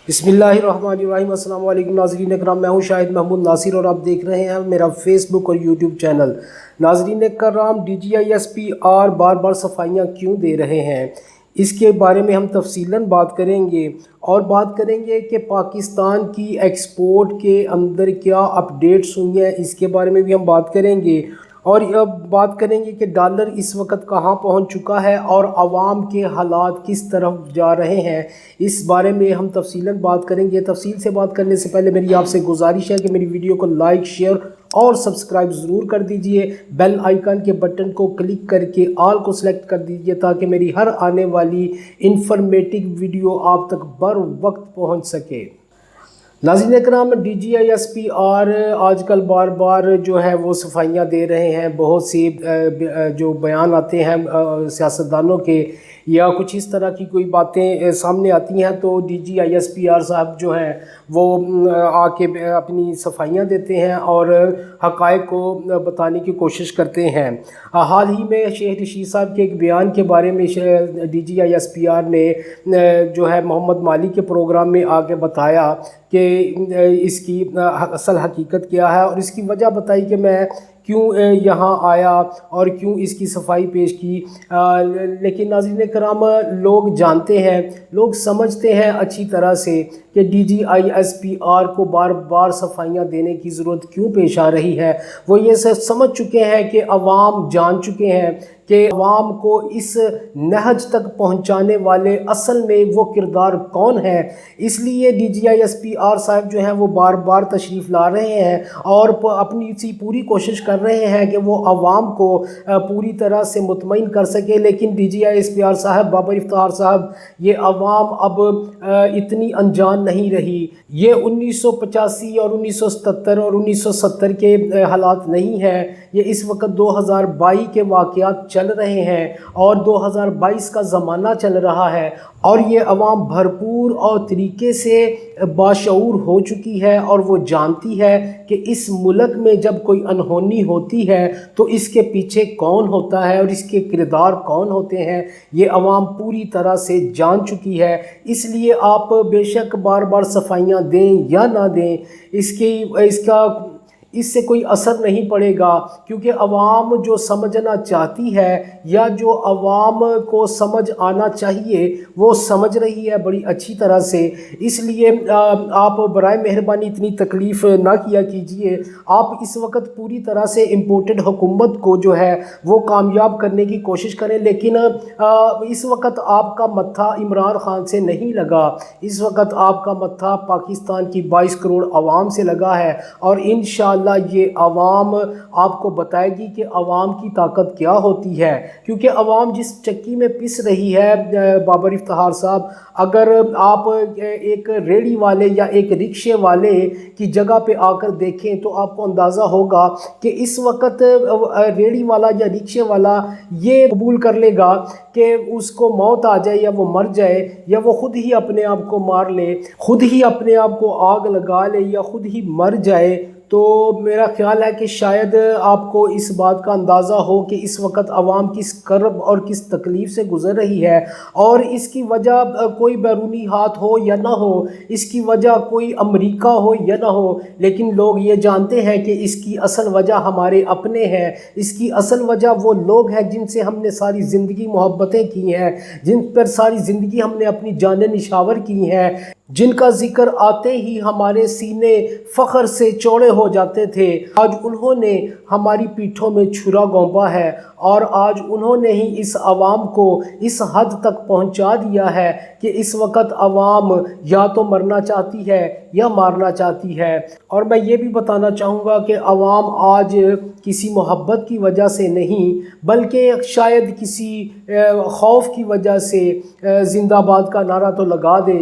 बिस्मिल्लाहिर्रहमानिर्रहीम। अस्सलाम वालेकुम नाज़रीन करम, मैं हूँ शाहिद महमूद नासिर और आप देख रहे हैं मेरा फेसबुक और यूट्यूब चैनल। नाज़रीन करम, DGISPR बार बार सफाइयाँ क्यों दे रहे हैं, इसके बारे में हम तफसीलन बात करेंगे और बात करेंगे कि पाकिस्तान की एक्सपोर्ट के अंदर क्या अपडेट्स हुई हैं, इसके बारे में भी हम बात करेंगे। और अब बात करेंगे कि डॉलर इस वक्त कहाँ पहुँच चुका है और आवाम के हालात किस तरफ जा रहे हैं, इस बारे में हम तफसीलन बात करेंगे। तफसील से बात करने से पहले मेरी आपसे गुजारिश है कि मेरी वीडियो को लाइक, शेयर और सब्सक्राइब ज़रूर कर दीजिए। बेल आइकन के बटन को क्लिक करके ऑल को सिलेक्ट कर दीजिए ताकि मेरी हर आने वाली इंफॉर्मेटिव वीडियो आप तक बर वक्त पहुँच सके। नाज़रीन करम, DGISPR आजकल बार बार जो है वो सफाइयाँ दे रहे हैं। बहुत से जो बयान आते हैं सियासतदानों के या कुछ इस तरह की कोई बातें सामने आती हैं तो DGISPR साहब जो हैं वो आके अपनी सफाइयाँ देते हैं और हक़ाइक़ को बताने की कोशिश करते हैं। हाल ही में शेख रशीद साहब के एक बयान के बारे में DGISPR ने जो है मोहम्मद माली के प्रोग्राम में आके बताया कि इसकी असल हकीकत क्या है और इसकी वजह बताई कि मैं क्यों यहाँ आया और क्यों इसकी सफाई पेश की। लेकिन नाज़रीन कराम, लोग जानते हैं, लोग समझते हैं अच्छी तरह से कि DGISPR को बार बार सफाइयाँ देने की ज़रूरत क्यों पेश आ रही है। वो ये समझ चुके हैं कि अवाम जान चुके हैं कि अवाम को इस नहज तक पहुँचाने वाले असल में वो किरदार कौन है। इसलिए DGISPR साहब जो हैं वो बार बार तशरीफ़ ला रहे हैं और अपनी सी पूरी कोशिश कर रहे हैं कि वो अवाम को पूरी तरह से मुतमईन कर सके। लेकिन DGISPR साहब, बाबर इफ्तिखार साहब, ये अवाम अब इतनी अनजान नहीं रही। ये 1985 और 1977 और 1970 के हालात नहीं हैं, ये इस वक्त 2022 के वाक़यात चल रहे हैं और 2022 का ज़माना चल रहा है और ये अवाम भरपूर और तरीके से बाशऊर हो चुकी है और वो जानती है कि इस मुल्क में जब कोई अनहोनी होती है तो इसके पीछे कौन होता है और इसके किरदार कौन होते हैं। ये अवाम पूरी तरह से जान चुकी है। इसलिए आप बेशक बार बार सफाइयाँ दें या ना दें, इससे कोई असर नहीं पड़ेगा, क्योंकि अवाम जो समझना चाहती है या जो अवाम को समझ आना चाहिए वो समझ रही है बड़ी अच्छी तरह से। इसलिए आप बराए मेहरबानी इतनी तकलीफ़ ना किया कीजिए। आप इस वक्त पूरी तरह से इम्पोर्टेड हुकूमत को जो है वो कामयाब करने की कोशिश करें, लेकिन इस वक्त आपका मत्था इमरान खान से नहीं लगा, इस वक्त आपका मत्था पाकिस्तान की 22 करोड़ आवाम से लगा है और इंशाअल्लाह ये अवाम आपको बताएगी कि अवाम की ताकत क्या होती है। क्योंकि अवाम जिस चक्की में पिस रही है बाबर इफ्तिखार साहब, अगर आप एक रेड़ी वाले या एक रिक्शे वाले की जगह पे आकर देखें तो आपको अंदाज़ा होगा कि इस वक्त रेड़ी वाला या रिक्शे वाला ये कबूल कर लेगा कि उसको मौत आ जाए या वो मर जाए या वो ख़ुद ही अपने आप को मार ले, ख़ुद ही अपने आप को आग लगा ले या ख़ुद ही मर जाए। तो मेरा ख़्याल है कि शायद आपको इस बात का अंदाज़ा हो कि इस वक्त आवाम किस कर्ब और किस तकलीफ़ से गुज़र रही है और इसकी वजह कोई बैरूनी हाथ हो या ना हो, इसकी वजह कोई अमेरिका हो या ना हो, लेकिन लोग ये जानते हैं कि इसकी असल वजह हमारे अपने हैं। इसकी असल वजह वो लोग हैं जिनसे हमने सारी ज़िंदगी मोहब्बतें की हैं, जिन पर सारी ज़िंदगी हमने अपनी जानें निछावर की हैं, जिनका जिक्र आते ही हमारे सीने फ़ख्र से चौड़े हो जाते थे। आज उन्होंने हमारी पीठों में छुरा घोंपा है और आज उन्होंने ही इस अवाम को इस हद तक पहुंचा दिया है कि इस वक्त अवाम या तो मरना चाहती है या मारना चाहती है। और मैं ये भी बताना चाहूँगा कि अवाम आज किसी मोहब्बत की वजह से नहीं बल्कि शायद किसी खौफ की वजह से ज़िंदाबाद का नारा तो लगा दे,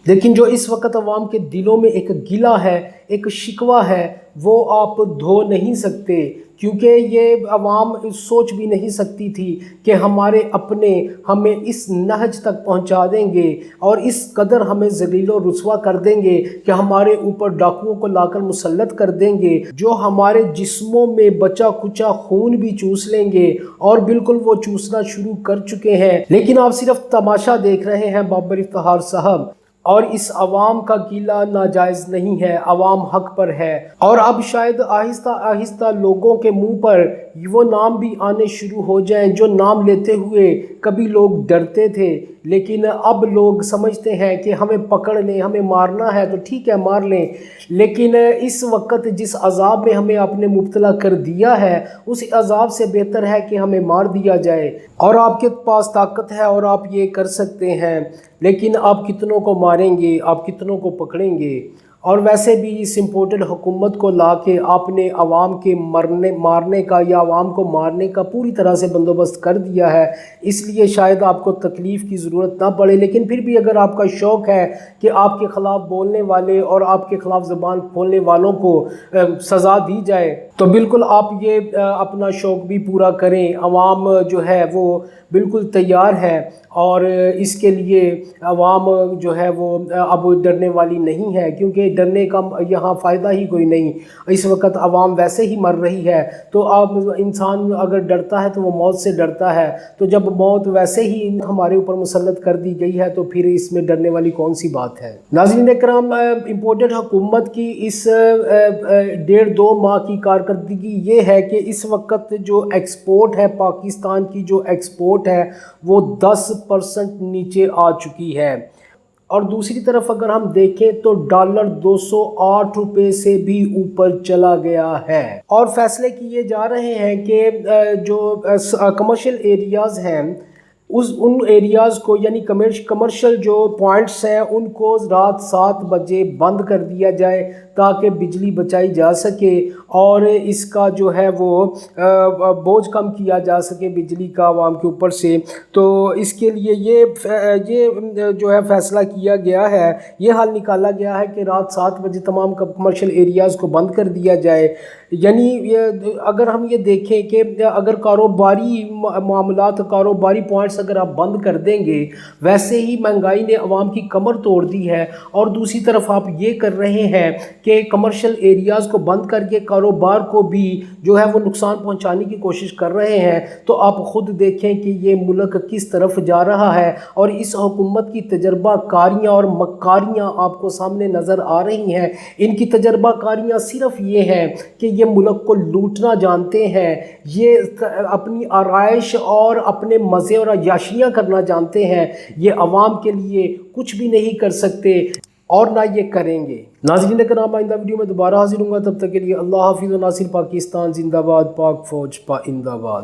लेकिन जो इस वक्त अवाम के दिलों में एक गिला है, एक शिकवा है, वो आप धो नहीं सकते। क्योंकि ये अवाम सोच भी नहीं सकती थी कि हमारे अपने हमें इस नहज तक पहुंचा देंगे और इस कदर हमें ज़लील रुस्वा कर देंगे कि हमारे ऊपर डाकुओं को लाकर मुसल्लत कर देंगे, जो हमारे जिस्मों में बचा खुचा खून भी चूस लेंगे और बिल्कुल वो चूसना शुरू कर चुके हैं। लेकिन आप सिर्फ तमाशा देख रहे हैं बाबर इफ्तिखार साहब। اور اس عوام کا گیلہ ناجائز نہیں ہے، عوام حق پر ہے۔ اور اب شاید آہستہ آہستہ لوگوں کے منہ پر وہ نام بھی آنے شروع ہو جائیں جو نام لیتے ہوئے کبھی لوگ ڈرتے تھے، لیکن اب لوگ سمجھتے ہیں کہ ہمیں پکڑ لیں، ہمیں مارنا ہے تو ٹھیک ہے مار لیں، لیکن اس وقت جس عذاب میں ہمیں اپنے مبتلا کر دیا ہے اس عذاب سے بہتر ہے کہ ہمیں مار دیا جائے۔ اور آپ کے پاس طاقت ہے اور آپ یہ کر سکتے ہیں، لیکن آپ کتنوں کو ماریں گے، آپ کتنوں کو پکڑیں گے؟ اور ویسے بھی اس امپورٹڈ حکومت کو لا کے آپ نے عوام کے مارنے کا یا عوام کو مارنے کا پوری طرح سے بندوبست کر دیا ہے، اس لیے شاید آپ کو تکلیف کی ضرورت نہ پڑے، لیکن پھر بھی اگر آپ کا شوق ہے کہ آپ کے خلاف بولنے والے اور آپ کے خلاف زبان کھولنے والوں کو سزا دی جائے تو بالکل آپ یہ اپنا شوق بھی پورا کریں۔ عوام جو ہے وہ بالکل تیار ہے اور اس کے لیے عوام جو ہے وہ اب ڈرنے والی نہیں ہے، کیونکہ ڈرنے کا یہاں فائدہ ہی کوئی نہیں۔ اس وقت عوام ویسے ہی مر رہی ہے، تو اب انسان اگر ڈرتا ہے تو وہ موت سے ڈرتا ہے، تو جب موت ویسے ہی ہمارے اوپر مسلط کر دی گئی ہے تو پھر اس میں ڈرنے والی کون سی بات ہے؟ ناظرین کرام، امپورٹڈ حکومت کی اس 1.5-2 ماہ کی کارکردگی یہ ہے کہ اس وقت جو ایکسپورٹ ہے، پاکستان کی جو ایکسپورٹ ہے وہ 10% نیچے آ چکی ہے، اور دوسری طرف اگر ہم دیکھیں تو ڈالر 208 روپے سے بھی اوپر چلا گیا ہے، اور فیصلے کیے جا رہے ہیں کہ جو کمرشل ایریاز ہیں ان ایریاز کو، یعنی کمرشل جو پوائنٹس ہیں ان کو رات 7 بجے بند کر دیا جائے تاکہ بجلی بچائی جا سکے اور اس کا جو ہے وہ بوجھ کم کیا جا سکے بجلی کا عوام کے اوپر سے۔ تو اس کے لیے یہ جو ہے فیصلہ کیا گیا ہے، یہ حل نکالا گیا ہے کہ رات 7 بجے تمام کمرشل ایریاز کو بند کر دیا جائے۔ یعنی اگر ہم یہ دیکھیں کہ اگر کاروباری معاملات، کاروباری پوائنٹس اگر آپ بند کر دیں گے، ویسے ہی مہنگائی نے عوام کی کمر توڑ دی ہے، اور دوسری طرف آپ یہ کر رہے ہیں کہ کمرشل ایریاز کو بند کر کے کاروبار کو بھی جو ہے وہ نقصان پہنچانے کی کوشش کر رہے ہیں، تو آپ خود دیکھیں کہ یہ ملک کس طرف جا رہا ہے، اور اس حکومت کی تجربہ کاریاں اور مکاریاں آپ کو سامنے نظر آ رہی ہیں۔ ان کی تجربہ کاریاں صرف یہ ہیں کہ یہ ملک کو لوٹنا جانتے ہیں، یہ اپنی آرائش اور اپنے مزے اور عیاشیاں کرنا جانتے ہیں، یہ عوام کے لیے کچھ بھی نہیں کر سکتے اور نہ یہ کریں گے۔ ناظرین کرام، آئندہ ویڈیو میں دوبارہ حاضر ہوں گا، تب تک کے لیے اللہ حافظ۔ و ناصر پاکستان زندہ باد، پاک فوج پائندہ باد۔